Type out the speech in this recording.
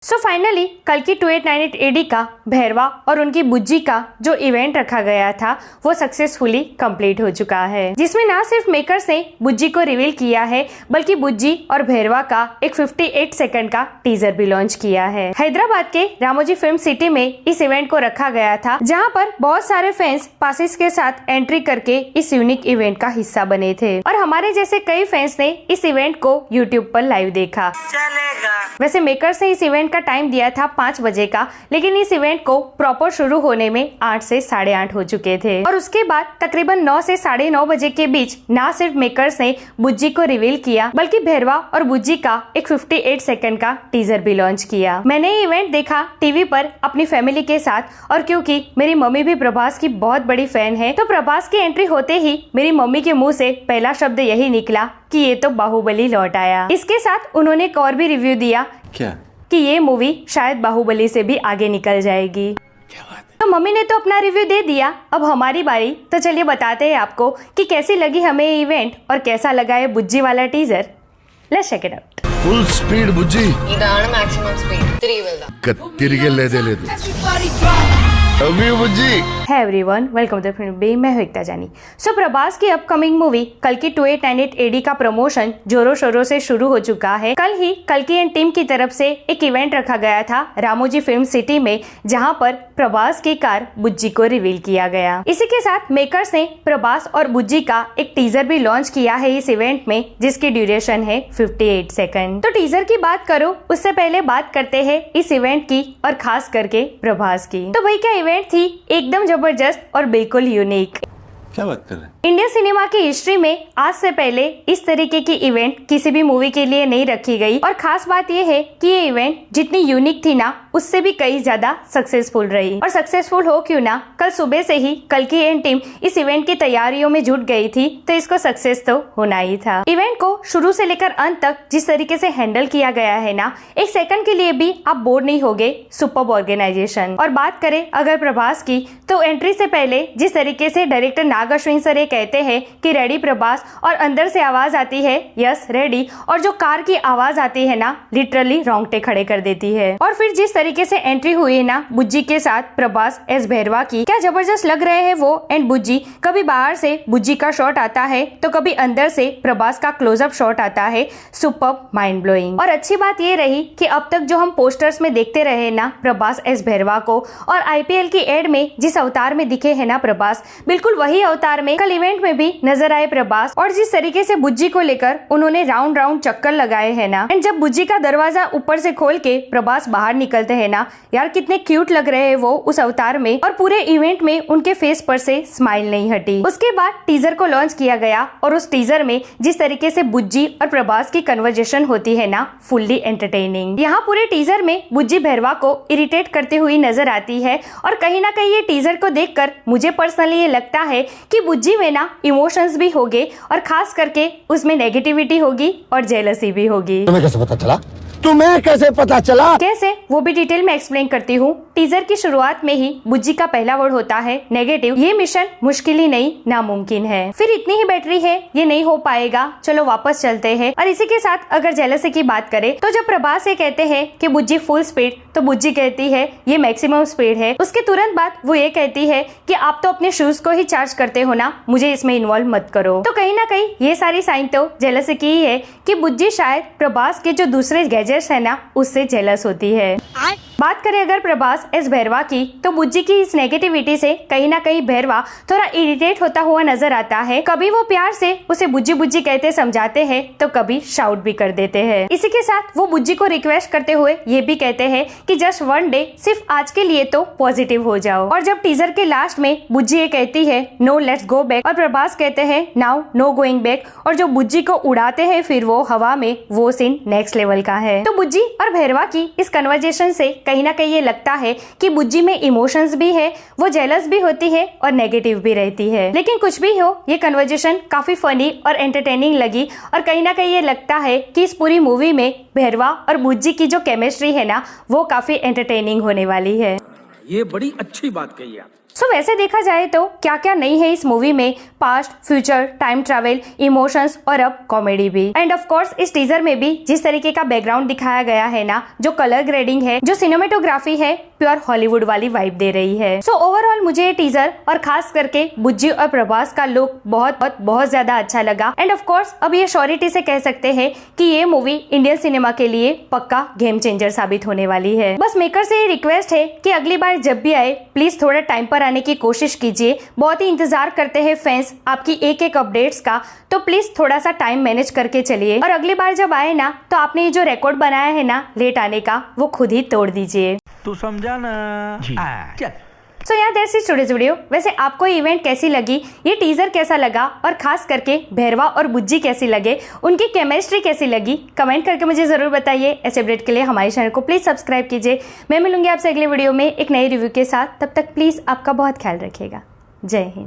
So finally कल की 2898 AD का भैरवा और उनकी बुज्जी का जो इवेंट रखा गया था वो सक्सेसफुली कंप्लीट हो चुका है, जिसमें ना सिर्फ मेकर्स ने बुज्जी को रिवील किया है बल्कि बुज्जी और भैरवा का एक 58 सेकंड का टीजर भी लॉन्च किया है। हैदराबाद के रामोजी फिल्म सिटी में इस इवेंट को रखा गया था, जहां पर बहुत सारे फैंस पासिस के साथ एंट्री करके इस यूनिक इवेंट का हिस्सा बने थे और हमारे जैसे कई फैंस ने इस इवेंट को यूट्यूब पर लाइव देखा। वैसे मेकर्स ने इस इवेंट का टाइम दिया था 5 बजे का, लेकिन इस इवेंट को प्रॉपर शुरू होने में 8 से 8:30 हो चुके थे और उसके बाद तकरीबन 9 से 9:30 बजे के बीच ना सिर्फ मेकर्स ने बुज्जी को रिवील किया बल्कि भैरवा और बुज्जी का एक 58 सेकंड का टीजर भी लॉन्च किया। मैंने ये इवेंट देखा टीवी पर अपनी फैमिली के साथ और क्योंकि मेरी मम्मी भी प्रभास की बहुत बड़ी फैन है तो प्रभास की एंट्री होते ही मेरी मम्मी के मुंह से पहला शब्द यही निकला कि ये तो बाहुबली लौट आया। इसके साथ उन्होंने एक और भी रिव्यू दिया क्या कि ये मूवी शायद बाहुबली से भी आगे निकल जाएगी। क्या बात है? तो मम्मी ने तो अपना रिव्यू दे दिया, अब हमारी बारी। तो चलिए बताते हैं आपको कि कैसी लगी हमें ये इवेंट और कैसा लगा ये बुज्जी वाला teaser. Let's check it out. Full speed Bujji ഇതാണ് മാക്സിമം സ്പീഡ് 3 വെൽദ കത്തിരികെ ले दे लव यू बुज्जी। है एवरीवन, वेलकम टू फिल्म बे। मैं हूं एकता जानी। सो प्रभास की अपकमिंग मूवी कल की 2898 एडी का प्रमोशन जोरों शोरों से शुरू हो चुका है। कल ही कल्कि एंड टीम की तरफ से एक इवेंट रखा गया था रामोजी फिल्म सिटी में, जहां पर प्रभास की कार बुज्जी को रिवील किया गया। इसी के साथ मेकर्स ने प्रभास और बुज्जी का एक टीजर भी लॉन्च किया है इस इवेंट में, जिसकी ड्यूरेशन है 58 सेकंड। तो टीजर की बात करो उससे पहले बात करते हैं इस इवेंट की और खास करके प्रभास की। तो भाई क्या इवेंट थी, एकदम जबरदस्त और बिल्कुल यूनिक। क्या बात कर रहे हैं? इंडियन सिनेमा की हिस्ट्री में आज से पहले इस तरीके की इवेंट किसी भी मूवी के लिए नहीं रखी गई और खास बात यह है कि ये इवेंट जितनी यूनिक थी ना उससे भी कई ज्यादा सक्सेसफुल रही। और सक्सेसफुल हो क्यों ना, कल सुबह से ही कल्कि एंड टीम इस इवेंट की तैयारियों में जुट गई थी, तो इसको सक्सेस तो होना ही था। इवेंट को शुरू से लेकर अंत तक जिस तरीके से हैंडल किया गया है ना, एक सेकंड के लिए भी आप बोर नहीं होगे। Superb organisation. और बात करें अगर प्रभास की, तो एंट्री से पहले जिस तरीके से डायरेक्टर नाग अश्विन सर ये कहते हैं कि रेडी प्रभास, और अंदर से आवाज आती है यस रेडी, और जो कार की आवाज आती है ना लिटरली रोंगटे खड़े कर देती है। और फिर जिस तरीके से एंट्री हुई है ना बुज्जी के साथ प्रभास एस भैरवा की, क्या जबरदस्त लग रहे हैं वो एंड बुज्जी। कभी बाहर से बुज्जी का शॉट आता है तो कभी अंदर से प्रभास का क्लोजअप शॉट आता है। Superb, mind blowing. और अच्छी बात ये रही कि अब तक जो हम पोस्टर्स में देखते रहे ना प्रभास एस भैरवा को, और आईपीएल की एड में जिस अवतार में दिखे है ना प्रभास, बिल्कुल वही अवतार में कल इवेंट में भी नजर आए प्रभास। और जिस तरीके से बुज्जी को लेकर उन्होंने राउंड राउंड चक्कर लगाए हैं ना, एंड जब बुज्जी का दरवाजा ऊपर से खोल के प्रभास बाहर निकलते हैं ना, यार कितने क्यूट लग रहे हैं वो उस अवतार में, और पूरे इवेंट में उनके फेस पर से स्माइल नहीं हटी। उसके बाद टीजर को लॉन्च किया गया और उस टीजर में जिस तरीके से बुज्जी और प्रभास की कन्वर्जेशन होती है ना, फुल्ली एंटरटेनिंग। यहाँ पूरे टीजर में बुज्जी भैरवा को इरिटेट करती हुई नजर आती है और कहीं ना कहीं ये टीजर को देखकर मुझे पर्सनली ये लगता है कि बुज्जी में ना इमोशंस भी होंगे और खास करके उसमें नेगेटिविटी होगी और जेलसी भी होगी। तुम्हें कैसे पता चला? तुम्हें कैसे पता चला? कैसे, वो भी डिटेल में एक्सप्लेन करती हूँ। टीजर की शुरुआत में ही बुज्जी का पहला वर्ड होता है नेगेटिव। ये मिशन मुश्किल ही नहीं नामुमकिन है। फिर इतनी ही बैटरी है, ये नहीं हो पाएगा, चलो वापस चलते हैं। और इसी के साथ अगर जेलसी की बात करें तो जब प्रभास ये कहते हैं कि बुज्जी फुल स्पीड, तो बुज्जी कहती है ये मैक्सिमम स्पीड है। उसके तुरंत बाद वो ये कहती है कि आप तो अपने शूज को ही चार्ज करते हो ना, मुझे इसमें इन्वॉल्व मत करो। तो कहीं ना कहीं ये सारी साइन तो जेलसी की ही है कि बुज्जी शायद प्रभास के जो दूसरे गैजेट्स है ना उससे जेलस होती है। बात करें अगर प्रभास एस भैरवा की, तो बुज्जी की इस नेगेटिविटी से कहीं ना कहीं भैरवा थोड़ा इरिटेट होता हुआ नजर आता है। कभी वो प्यार से उसे बुज्जी बुज्जी कहते समझाते हैं तो कभी शाउट भी कर देते हैं। इसी के साथ वो बुज्जी को रिक्वेस्ट करते हुए ये भी कहते हैं कि जस्ट वन डे, सिर्फ आज के लिए तो पॉजिटिव हो जाओ। और जब टीजर के लास्ट में बुज्जी ये कहती है नो लेट्स गो बैक, और प्रभास कहते हैं नाउ नो गोइंग बैक, और जो बुज्जी को उड़ाते हैं फिर वो हवा में, वो सीन नेक्स्ट लेवल का है। तो बुज्जी और भैरवा की इस कन्वर्जेशन से कहीं ना कहीं ये लगता है कि बुज्जी में इमोशंस भी है, वो जेलस भी होती है और नेगेटिव भी रहती है। लेकिन कुछ भी हो, ये कन्वर्जेशन काफी फनी और एंटरटेनिंग लगी और कहीं ना कहीं ये लगता है कि इस पूरी मूवी में भैरवा और बुज्जी की जो केमिस्ट्री है ना वो काफी एंटरटेनिंग होने वाली है। ये बड़ी अच्छी बात कही आप। सो वैसे देखा जाए तो क्या क्या नहीं है इस मूवी में, past, future, time travel, emotions और अब कॉमेडी भी। एंड ऑफ कोर्स इस टीजर में भी जिस तरीके का बैकग्राउंड दिखाया गया है ना, जो कलर ग्रेडिंग है, जो सिनेमेटोग्राफी है, प्योर हॉलीवुड वाली वाइब दे रही है। सो ओवरऑल मुझे ये टीजर और खास करके बुज्जी और प्रभास का लुक बहुत ज्यादा अच्छा लगा। एंड ऑफ कोर्स अब ये श्योरिटी से कह सकते हैं कि ये मूवी इंडियन सिनेमा के लिए पक्का गेम चेंजर साबित होने वाली है। बस मेकर से ये रिक्वेस्ट है कि अगली बार जब भी आए प्लीज थोड़ा टाइम पर आने की कोशिश कीजिए। बहुत ही इंतजार करते हैं फैंस आपकी एक एक अपडेट्स का, तो प्लीज थोड़ा सा टाइम मैनेज करके चलिए और अगली बार जब आए ना तो आपने ये जो रिकॉर्ड बनाया है ना लेट आने का, वो खुद ही तोड़ दीजिए। तू समझा ना? चल। सो यार दैट्स इट टुडेज वीडियो। वैसे आपको इवेंट कैसी लगी, ये टीजर कैसा लगा और खास करके भैरवा और बुज्जी कैसी लगे, उनकी केमिस्ट्री कैसी लगी, कमेंट करके मुझे जरूर बताइए। ऐसे अपडेट के लिए हमारे चैनल को प्लीज सब्सक्राइब कीजिए। मैं मिलूंगी आपसे अगले वीडियो में एक नई रिव्यू के साथ। तब तक प्लीज आपका बहुत ख्याल रखिएगा। जय हिंद।